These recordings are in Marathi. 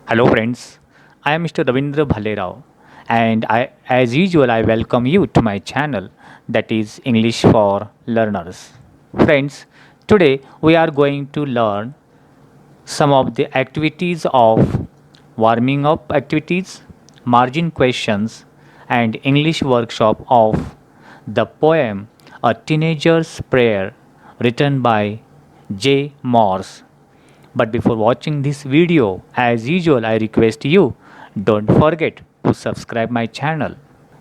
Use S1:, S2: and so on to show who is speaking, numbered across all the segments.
S1: Hello friends, I am Mr. Ravindra Bhalerao and as usual I welcome you to my channel that is English for Learners. Friends, today we are going to learn some of the activities of warming up activities, margin questions and English workshop of the poem A Teenager's Prayer written by J. Morse. But before watching this video, as usual, I request you don't forget to subscribe my channel.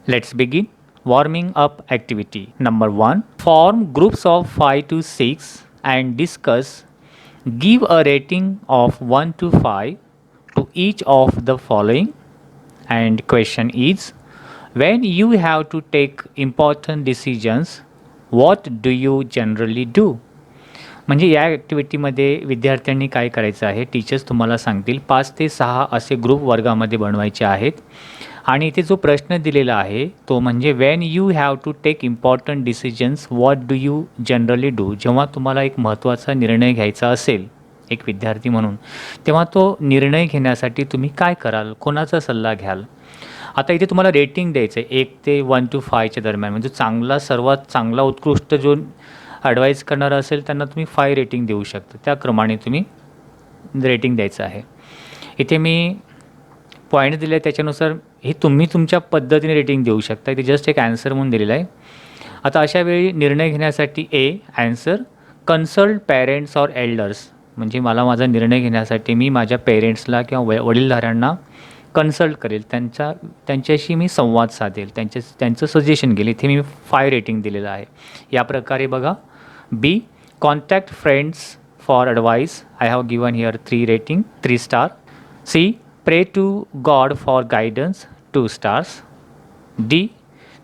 S1: Let's begin. Warming up activity. Number 1. Form groups of 5 to 6 and discuss. Give a rating of 1 to 5 to each of the following. And question is, when you have to take important decisions, what do you generally do? म्हणजे या ॲक्टिव्हिटीमध्ये विद्यार्थ्यांनी काय करायचं आहे, टीचर्स तुम्हाला सांगतील 5 ते 6 असे ग्रुप वर्गामध्ये बनवायचे आहेत आणि इथे जो प्रश्न दिलेला आहे तो म्हणजे when you have to take important decisions what do you generally do. जेव्हा तुम्हाला एक महत्त्वाचा निर्णय घ्यायचा असेल एक विद्यार्थी म्हणून, तेव्हा तो निर्णय घेण्यासाठी तुम्ही काय कराल, कोणाचा सल्ला घ्याल. आता इथे तुम्हाला रेटिंग द्यायचं आहे 1 ते 1 to 5च्या दरम्यान. म्हणजे चांगला सर्वात चांगला उत्कृष्ट जो ॲडवाईस करणारा असेल त्यांना तुम्ही 5 रेटिंग देऊ शकता. त्याप्रमाणे तुम्ही रेटिंग द्यायचं आहे. इथे मी पॉईंट दिले त्याच्यानुसार हे तुम्ही तुमच्या पद्धतीने रेटिंग देऊ शकता. इथे जस्ट एक ॲन्सर म्हणून दिलेला आहे. आता अशा वेळी निर्णय घेण्यासाठी answer consult parents or elders. म्हणजे मला माझा निर्णय घेण्यासाठी मी माझ्या पेरेंट्सला किंवा वडीलधाऱ्यांना कन्सल्ट करेल, त्यांच्याशी मी संवाद साधेल, त्यांचं सजेशन घेईल. इथे मी 5 रेटिंग दिलेलं आहे. या प्रकारे बघा. B. Contact friends for advice. I have given here 3 rating, 3 star. C. Pray to God for guidance, 2 stars. D.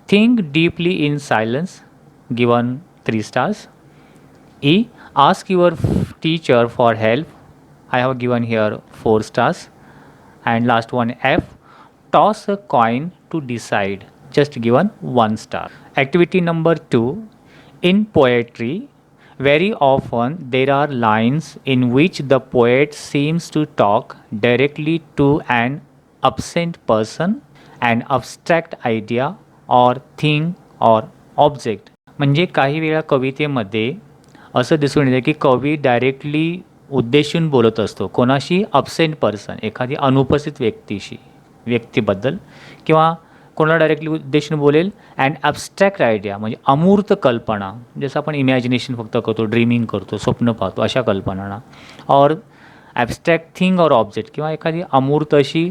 S1: Think deeply in silence, given 3 stars. E. Ask your teacher for help. I have given here 4 stars. And last one, F. Toss a coin to decide, just given 1 star. Activity number 2. In poetry, very often there are lines in which the poet seems to talk directly to an absent person, an abstract idea or thing or object. म्हणजे काही वेळा कवितेमध्ये असं दिसून येतं की कवी डायरेक्टली उद्देशून बोलत असतो कोणाशी, अब्सेंट पर्सन, एखादी अनुपस्थित व्यक्तीबद्दल, किंवा कोणाला डायरेक्टली उद्देशून बोलेल. अँड ॲब्स्ट्रॅक्ट आयडिया म्हणजे अमूर्त कल्पना, जसं आपण इमॅजिनेशन फक्त करतो, ड्रीमिंग करतो, स्वप्न पाहतो, अशा कल्पनांना. और ॲब्स्ट्रॅक्ट थिंग और ऑब्जेक्ट किंवा एखादी अमूर्त अशी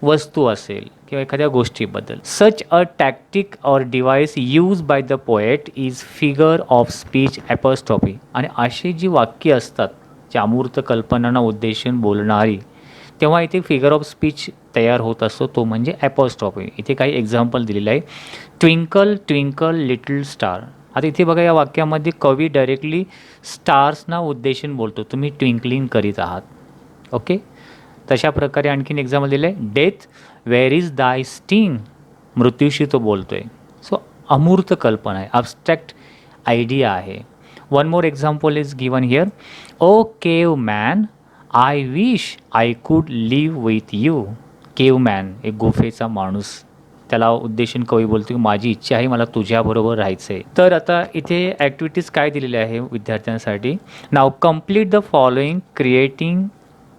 S1: वस्तू असेल किंवा एखाद्या गोष्टीबद्दल. सच अ टॅक्टिक और device use by the poet is figure of speech apostrophe. आणि अशी जी वाक्य असतात जी अमूर्त कल्पनांना उद्देशून बोलणारी, तेव्हा इथे फिगर ऑफ स्पीच तयार होत असतो, तो म्हणजे ॲपॉस्ट्रॉफी. इथे काही एक्झाम्पल दिलेलं आहे. Twinkle twinkle little star. आता इथे बघा, या वाक्यामध्ये कवी डायरेक्टली स्टार्सना उद्देशून बोलतो, तुम्ही ट्विंकलिंग करीत आहात. ओके. तशा प्रकारे आणखीन एक्झाम्पल दिलं आहे. डेथ वेअर इज दाय स्टिंग. मृत्यूशी तो बोलतो आहे. सो अमूर्त कल्पना आहे, ॲब्स्ट्रॅक्ट आयडिया आहे. One more example is given here. Oh caveman, I wish I could live with you. Caveman, एक गुफेचा माणूस, त्याला उद्देशून कवी बोलतो की माझी इच्छा आहे, मला तुझ्याबरोबर राहायचं आहे. तर आता इथे ॲक्टिव्हिटीज काय दिलेल्या आहे विद्यार्थ्यांसाठी. Now complete the following creating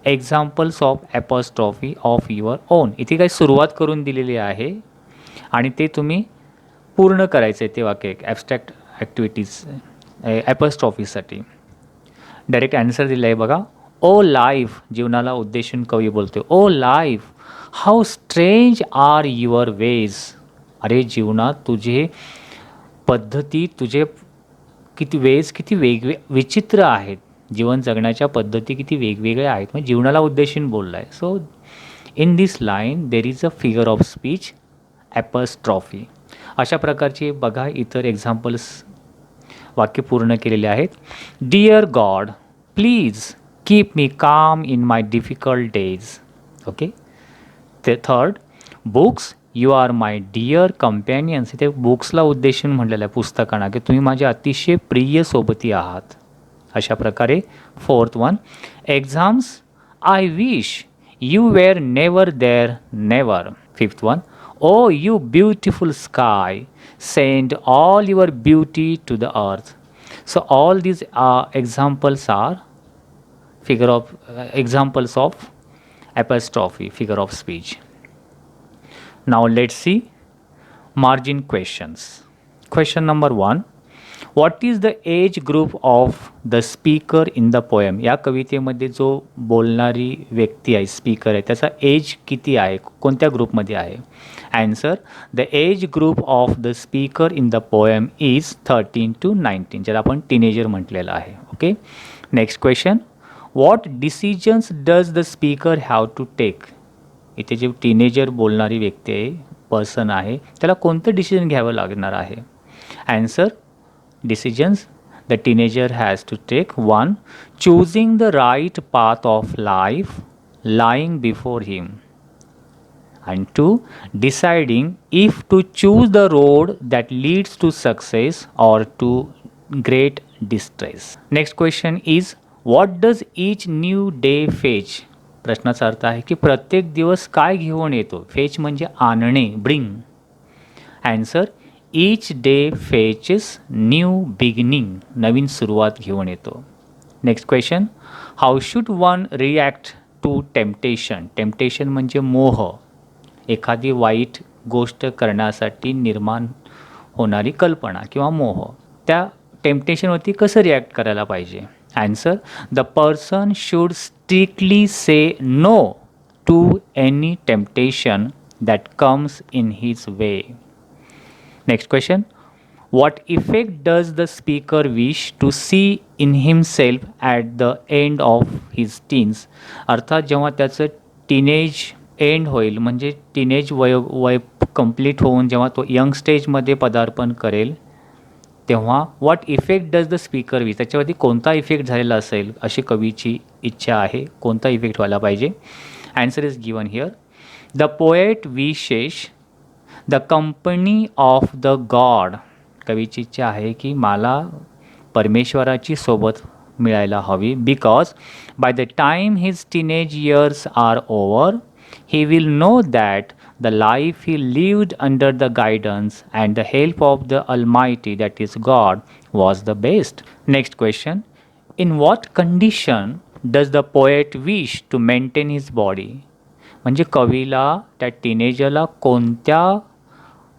S1: examples of apostrophe of your own. इथे काही सुरुवात करून दिलेली आहे आणि ते तुम्ही पूर्ण करायचं आहे ते वाक्य. ॲब्स्ट्रॅक्ट ॲक्टिव्हिटीज ॲपॉस्ट्रॉफीसाठी. डायरेक्ट ॲन्सर दिला आहे बघा. ओ लाईफ, जीवनाला उद्देशून कवी बोलतो. O life, how strange are your ways. अरे जीवनात तुझे पद्धती, तुझे किती वेज किती विचित्र आहेत. जीवन जगण्याच्या पद्धती किती वेगवेगळ्या आहेत. म्हणजे जीवनाला उद्देशून बोलला आहे. So in this line there is a figure of speech apostrophe. अशा प्रकारचे बघा इतर एक्झाम्पल्स वाक्य पूर्ण केलेले आहेत. Dear God, please keep me calm in my difficult days. Okay. ते third, books you are my dear companions. इथे बुक्सला उद्देशून म्हटलेलं आहे, पुस्तकांना, की तुम्ही माझे अतिशय प्रिय सोबती आहात. अशा प्रकारे. Fourth one, exams I wish You were never there, never. Fifth one, oh, you beautiful sky, send all your beauty to the earth. So all these examples are figure of examples of apostrophe, figure of speech. Now let's see margin questions. Question number 1, what is the age group of the speaker in the poem? या कवितेमध्ये जो बोलणारी व्यक्ती आहे, स्पीकर आहे, त्याचा एज किती आहे, कोणत्या ग्रुपमध्ये आहे? Answer, the age group of the speaker in the poem is 13 to 19, ज्याला आपण टीनेजर म्हटलेलं आहे. Okay. Next question, what decisions does the speaker have to take? इथे जे टीनेजर बोलणारी व्यक्ती आहे, पर्सन आहे, त्याला कोणतं डिसिजन घ्यावं लागणार आहे? Answer, decisions the teenager has to take: 1, choosing the right path of life lying before him, and 2, deciding if to choose the road that leads to success or to great distress. Next question is, what does each new day fetch? प्रश्नाचा अर्थ आहे की प्रत्येक दिवस काय घेऊन येतो? फेच म्हणजे आणणे, bring. Answer, each day fetches new beginning, नवीन सुरुवात घेऊन येतो. Next question, how should one react to temptation? Temptation म्हणजे मोह, एखादी वाईट गोष्ट करण्यासाठी निर्माण होणारी कल्पना किंवा मोह. त्या टेम्पटेशनवरती कसं रिॲक्ट करायला पाहिजे? Answer, the person should strictly say no to any temptation that comes in his way. Next question, what effect does the speaker wish to see in himself at the end of his teens? अर्थात जेव्हा त्याचं टीनेज एंड होईल, म्हणजे टीनेज वय कंप्लीट होऊन जेव्हा तो यंग स्टेजमध्ये पदार्पण करेल, तेव्हा what effect does the speaker wish, त्याच्यावरती कोणता इफेक्ट झालेला असेल अशी कवीची इच्छा आहे. कोणता इफेक्ट व्हायला पाहिजे? Answer is given here, the poet wishes the company of the God. कवीची इच्छा आहे की मला परमेश्वराची सोबत मिळायला हवी, because by the time his teenage years are over he will know that the life he lived under the guidance and the help of the Almighty that is God was the best. Next question, in what condition does the poet wish to maintain his body? म्हणजे कवीला त्या टीनेजरला कोणत्या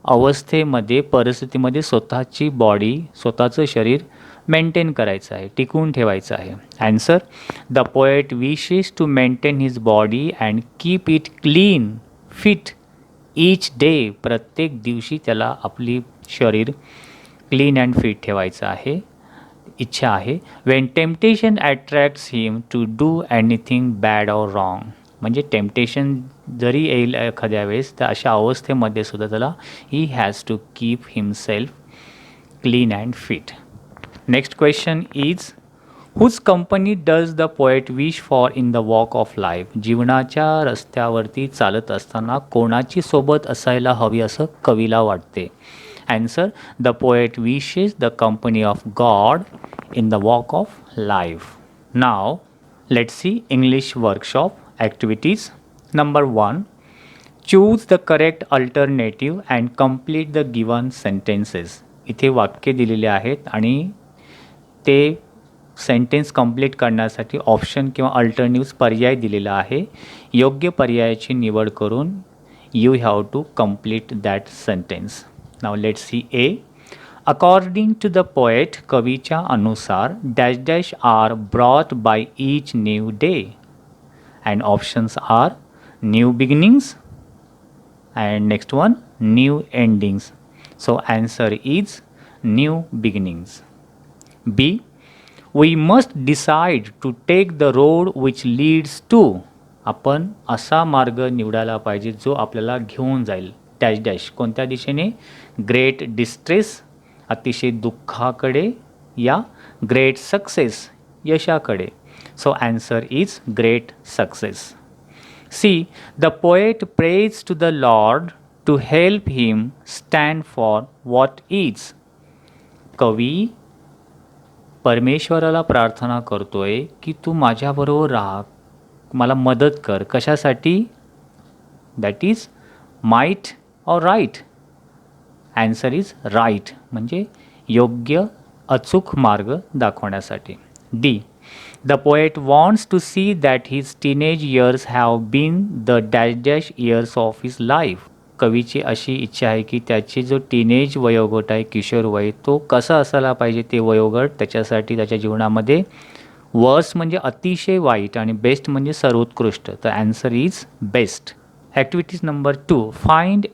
S1: अवस्थेमध्ये, परिस्थितीमध्ये स्वतःची बॉडी, स्वतःचं शरीर मेंटेन करायचं आहे, टिकवून ठेवायचं आहे? Answer, the poet wishes to maintain his body and keep it clean fit each day. प्रत्येक दिवशी त्याला आपली शरीर क्लीन अँड फिट ठेवायचं आहे, इच्छा आहे. When temptation attracts him to do anything bad or wrong, म्हणजे टेम्पटेशन जरी येईल एखाद्या वेळेस, तर अशा अवस्थेमध्ये सुद्धा त्याला he has to keep himself clean and fit. Next question is, whose company does the poet wish for in the walk of life? जीवनाच्या रस्त्यावरती चालत असताना कोणाची सोबत असायला हवी असं कवीला वाटते? Answer, the poet wishes the company of God in the walk of life. Now let's C English workshop activities. Number 1, choose the correct alternative and complete the given sentences. इथे वाक्य दिलेले आहेत आणि ते सेंटेन्स कंप्लीट करण्यासाठी ऑप्शन किंवा अल्टरनेटिव्स पर्याय दिलेला आहे. योग्य पर्यायाची निवड करून you have to complete that sentence. Now let's see. A, according to the poet, कवीच्या अनुसार dash dash are brought by each new day. And options are new beginnings and next one new endings. So answer is new beginnings. B, we must decide to take the road which leads to. आपण असा मार्ग निवडायला पाहिजे जो आपल्याला घेऊन जाईल डॅश डॅश, कोणत्या दिशेने? ग्रेट डिस्ट्रेस, अतिशय दुःखाकडे, या ग्रेट सक्सेस, यशाकडे. So answer is great success. C, the poet prays to the Lord to help him stand for what is. कवी परमेश्वराला प्रार्थना करतोय की तू माझ्याबरोबर राहा, मला मदत कर. कशासाठी? That is might or right. Answer is right म्हणजे योग्य अचूक मार्ग दाखवण्यासाठी. D. The poet wants to see that his teenage years have been the dash dash years of his life. कवीची अशी इच्छा आहे की त्याची जो टीनेज वयोगट आहे, किशोर वय, तो कसा असायला पाहिजे ते वयोगट. त्याच्यासाठी त्याच्या जीवनामध्ये वर्स म्हणजे अतिशय वाईट आणि बेस्ट म्हणजे सर्वोत्कृष्ट. तर answer is best. Activities number 2. Find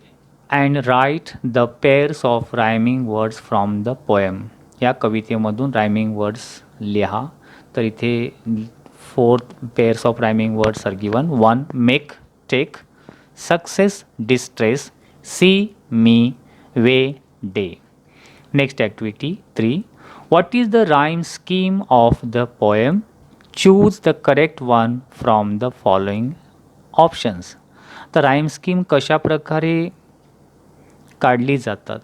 S1: and write the pairs of rhyming words from the poem. या कवितेमधून रायमिंग वर्ड्स लिहा. तर इथे 4 pairs of rhyming words are given. 1. Make, take, success, distress, see, me, way, day. Next activity 3. What is the rhyme scheme of the poem? Choose the correct one from the following options. तर राईम स्कीम कशा प्रकारे काढली जातात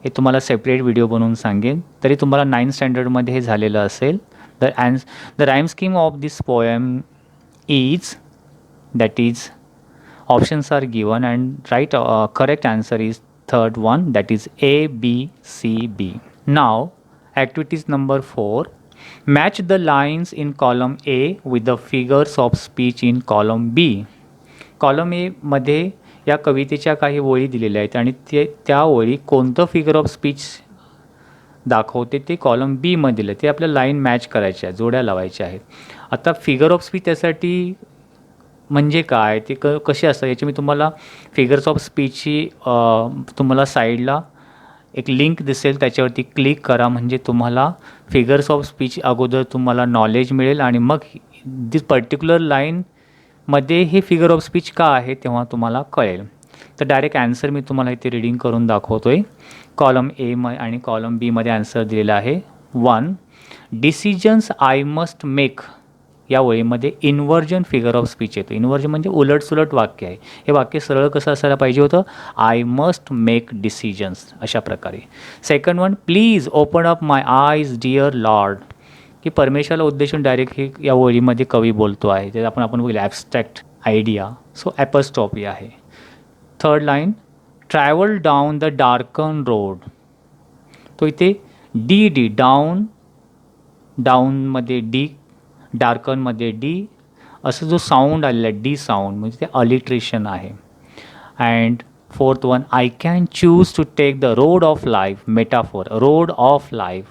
S1: हे तुम्हाला सेपरेट व्हिडिओ बनवून सांगेन. तरी तुम्हाला 9th स्टँडर्डमध्ये हे झालेलं असेल. The rhyme scheme of this poem is, that is, options are given and right correct answer is third one, that is A, B, C, B. Now activities number 4. Match the lines in column A with the figures of speech in column B. Column A मध्ये या कवितेच्या काही ओळी दिलेल्या आहेत आणि त्या ओळी कोणतं फिगर ऑफ स्पीच दाखवते ते कॉलम बी मध्ये दिलं. ते आपल्या लाईन मॅच करायच्या आहेत, जोड्या लावायच्या आहेत. आता फिगर ऑफ स्पीच त्यासाठी म्हणजे काय, ते कसे असतात याची मी तुम्हाला फिगर्स ऑफ स्पीचची तुम्हाला साईडला एक लिंक दिसेल, त्याच्यावरती क्लिक करा. म्हणजे तुम्हाला फिगर्स ऑफ स्पीच अगोदर तुम्हाला नॉलेज मिळेल आणि मग दिस पर्टिक्युलर लाईनमध्ये हे फिगर ऑफ स्पीच का आहे तेव्हा तुम्हाला कळेल. तर डायरेक्ट ॲन्सर मी तुम्हाला इथे रीडिंग करून दाखवतो आहे. कॉलम ए आणि कॉलम बीमध्ये ॲन्सर दिलेला आहे. 1. डिसिजन्स आय मस्ट मेक या ओळीमध्ये इन्व्हर्जन फिगर ऑफ स्पीच येतो. इन्व्हर्जन म्हणजे उलटसुलट वाक्य आहे. हे वाक्य सरळ कसं असायला पाहिजे होतं, आय मस्ट मेक डिसिजन्स अशा प्रकारे. Second one, please open up my eyes dear Lord, की परमेश्वराला उद्देशून डायरेक्ट हे या ओळीमध्ये कवी बोलतो आहे. ते आपण बघितलं ॲबस्ट्रॅक्ट आयडिया, सो ॲपस्टॉपी आहे. Third line, travel down the darken road, तो इथे डी डाऊनमध्ये डी, डार्कनमध्ये डी असं जो साऊंड आलेला आहे, डी साऊंड म्हणजे ते अलिट्रेशन आहे. And fourth one, I can choose to take the road of life, metaphor, road of life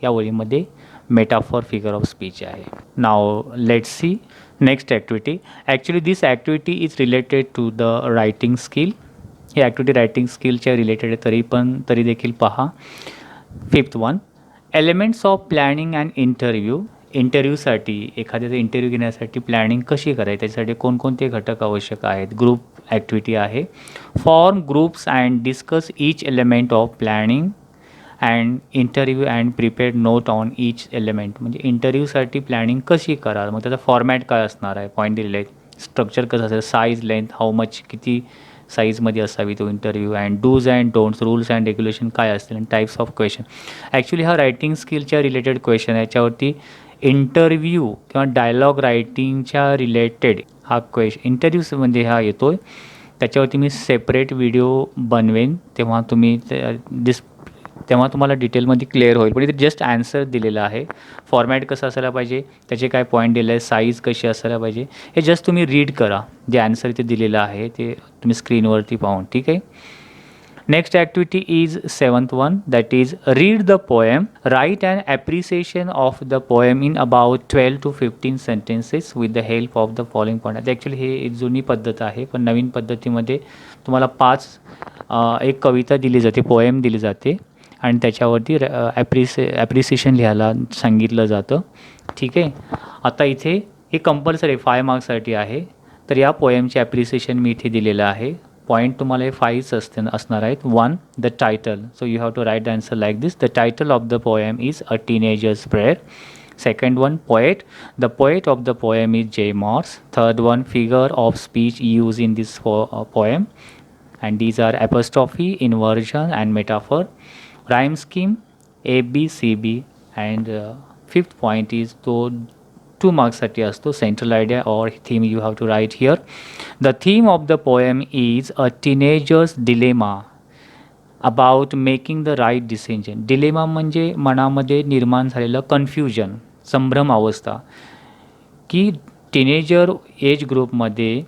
S1: या ओळीमध्ये मेटाफॉर फिगर ऑफ स्पीच आहे. Now let's see next activity. Actually this activity is related to the writing skill. ही ॲक्टिव्हिटी रायटिंग स्किलच्या रिलेटेड आहे, तरी देखील पहा. Fifth one, elements of planning and interview. इंटरव्ह्यूसाठी, एखाद्याचा इंटरव्ह्यू घेण्यासाठी प्लॅनिंग कशी करायची, त्याच्यासाठी कोणकोणते घटक आवश्यक आहेत. ग्रुप ॲक्टिव्हिटी आहे. Form groups and discuss each element of planning and interview and prepared note on each element. म्हणजे इंटरव्ह्यूसाठी प्लॅनिंग कशी कराल, मग त्याचा फॉर्मॅट काय असणार आहे, पॉईंट दिलेले आहेत. स्ट्रक्चर कसं असेल, साईज, लेंथ, हाऊ मच, किती साईजमध्ये असावी तो interview, and dos and don'ts, rules and regulation काय असतील, and types of question. Actually हा रायटिंग स्किलच्या रिलेटेड क्वेश्चन आहे. याच्यावरती इंटरव्ह्यू किंवा डायलॉग रायटिंगच्या रिलेटेड हा इंटरव्ह्यूमध्ये हा येतो आहे. त्याच्यावरती मी सेपरेट व्हिडिओ बनवेन, तेव्हा तुम्हाला डिटेलमध्ये क्लिअर होईल. पण इथे जस्ट ॲन्सर दिलेला आहे. फॉर्मॅट कसं असायला पाहिजे, त्याचे काय पॉईंट दिले आहे, साईज कशी असायला पाहिजे, हे जस्ट तुम्ही रीड करा. जे ॲन्सर इथे दिलेलं आहे ते तुम्ही स्क्रीनवरती पाहून, ठीक आहे. Next activity is 7th one, that is read the poem, write and appreciation of the poem in about 12 to 15 sentences with the help of the following point. Actually हे एक जुनी पद्धत आहे, पण नवीन पद्धतीमध्ये तुम्हाला 5 एक कविता दिली जाते, पोएम दिली जाते आणि त्याच्यावरती ॲप्रिसिएशन लिहायला सांगितलं जातं, ठीक आहे. आता इथे हे कंपल्सरी 5 मार्क्ससाठी आहे. तर या पोएमचे ॲप्रिसिएशन मी इथे दिलेलं आहे. पॉईंट तुम्हाला हे 5 असणार आहेत. 1. The title, so you have to write the answer like this. The title of the poem is a teenager's prayer. Second one, poet. The poet of the poem is J. Morse. Third one, figure of speech used in this poem, and these are apostrophe, inversion and metaphor. Rhyme scheme A, B, C, B, and fifth point is 2 मार्क्ससाठी असतो. Central idea or theme you have to write here. The theme of the poem is a teenager's dilemma about making the right decision. Dilemma म्हणजे मनामध्ये निर्माण झालेलं कन्फ्युजन, संभ्रम अवस्था, की टीनेजर एज ग्रुपमध्ये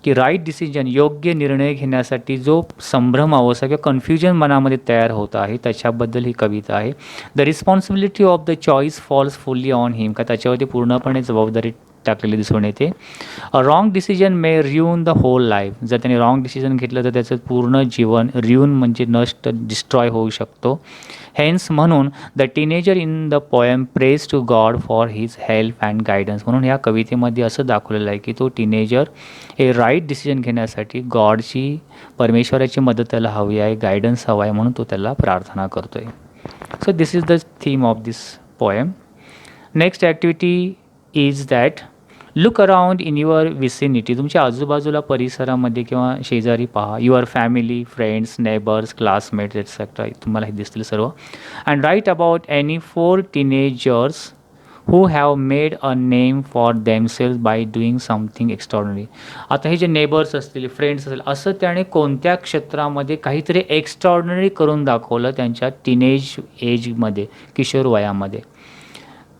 S1: की राईट डिसिजन, योग्य निर्णय घेण्यासाठी जो संभ्रम अवस्था किंवा कन्फ्युजन मनामध्ये तयार होत आहे त्याच्याबद्दल ही कविता आहे. The responsibility of the choice falls fully on him, का त्याच्यावरती पूर्णपणे जबाबदारी टाकलेली दिसून येते. A wrong decision may ruin the whole life. जर त्याने रॉंग डिसिजन घेतलं तर त्याचं पूर्ण जीवन, रियून म्हणजे नष्ट, डिस्ट्रॉय होऊ शकतो. हेन्स म्हणून the teenager in the poem prays to God for his help and guidance. म्हणून ह्या कवितेमध्ये असं दाखवलेलं आहे की तो टीनेजर हे राईट डिसिजन घेण्यासाठी गॉडची, परमेश्वराची मदत त्याला हवी आहे, गायडन्स हवा आहे, म्हणून तो त्याला प्रार्थना करतो आहे. So this is the theme of this poem. Next activity is that look around in your vicinity. तुमच्या आजूबाजूला परिसरामध्ये किंवा शेजारी पहा. Your family, friends, neighbours, classmates etcetera तुम्हाला हे दिसतील सर्व. And write about any 4 teenagers who have made a name for themselves by doing something extraordinary. आता हे जे नेबर्स असतील, फ्रेंड्स असतील, असं त्याने कोणत्या क्षेत्रामध्ये काहीतरी एक्स्ट्रॉर्डनरी करून दाखवलं त्यांच्या टीनेज एजमध्ये, किशोर वयामध्ये,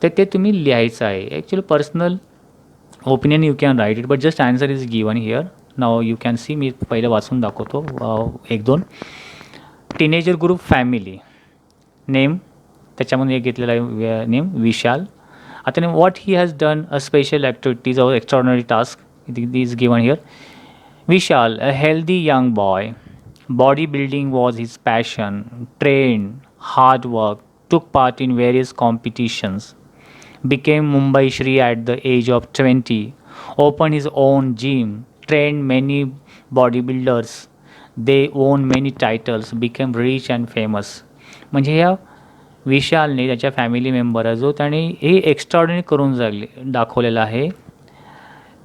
S1: तर ते तुम्ही लिहायचं आहे. Actually personal opinion you can write it, but just answer is given here. Now you can see, मी पहिलं वाचून दाखवतो 1-2. टीनेजर ग्रुप फॅमिली, नेम त्याच्यामध्ये घेतलेला आहे नेम विशाल. आता what he has done a special activities or extraordinary task is given here. Vishal, a healthy young boy, body building was his passion, train, hard work, took part in various competitions, became Mumbai Shri at the age of 20, opened his own gym, trained many bodybuilders, they won many titles, became rich and famous. म्हणजे या विशालने त्याच्या फॅमिली मेंबर जो त्याने हे एक्स्ट्राऑर्डिनरी करून दाखवलेलं आहे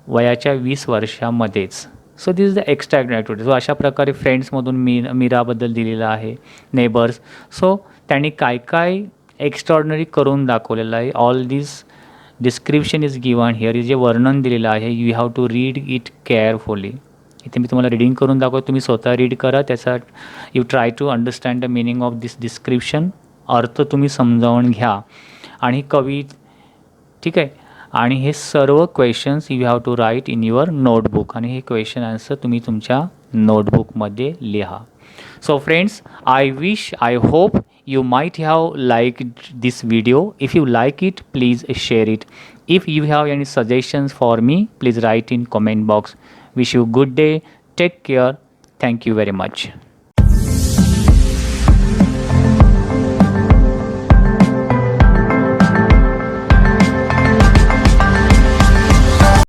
S1: वयाच्या 20 वर्षामध्येच. So this is the extra activity. So अशा प्रकारे फ्रेंड्समधून मीराबद्दल दिलेलं आहे, नेबर्स. सो त्यांनी काय काय एक्स्ट्रॉर्डनरी करून दाखवलेलं आहे. All this description is given here. जे वर्णन दिलेलं आहे, you have to read it carefully. इथे मी तुम्हाला रीडिंग करून दाखवतो, तुम्ही स्वतः रीड करा. त्याचा you try to understand the meaning of this description. अर्थ तुम्ही समजावून घ्या आणि ठीक आहे. आणि हे सर्व questions you have to write in your notebook. आणि हे क्वेश्चन आन्सर तुम्ही तुमच्या नोटबुकमध्ये लिहा. So friends, I hope you might have liked this video. If you like it, please share it. If you have any suggestions for me, please write in comment box. Wish you good day. Take care. Thank you very much.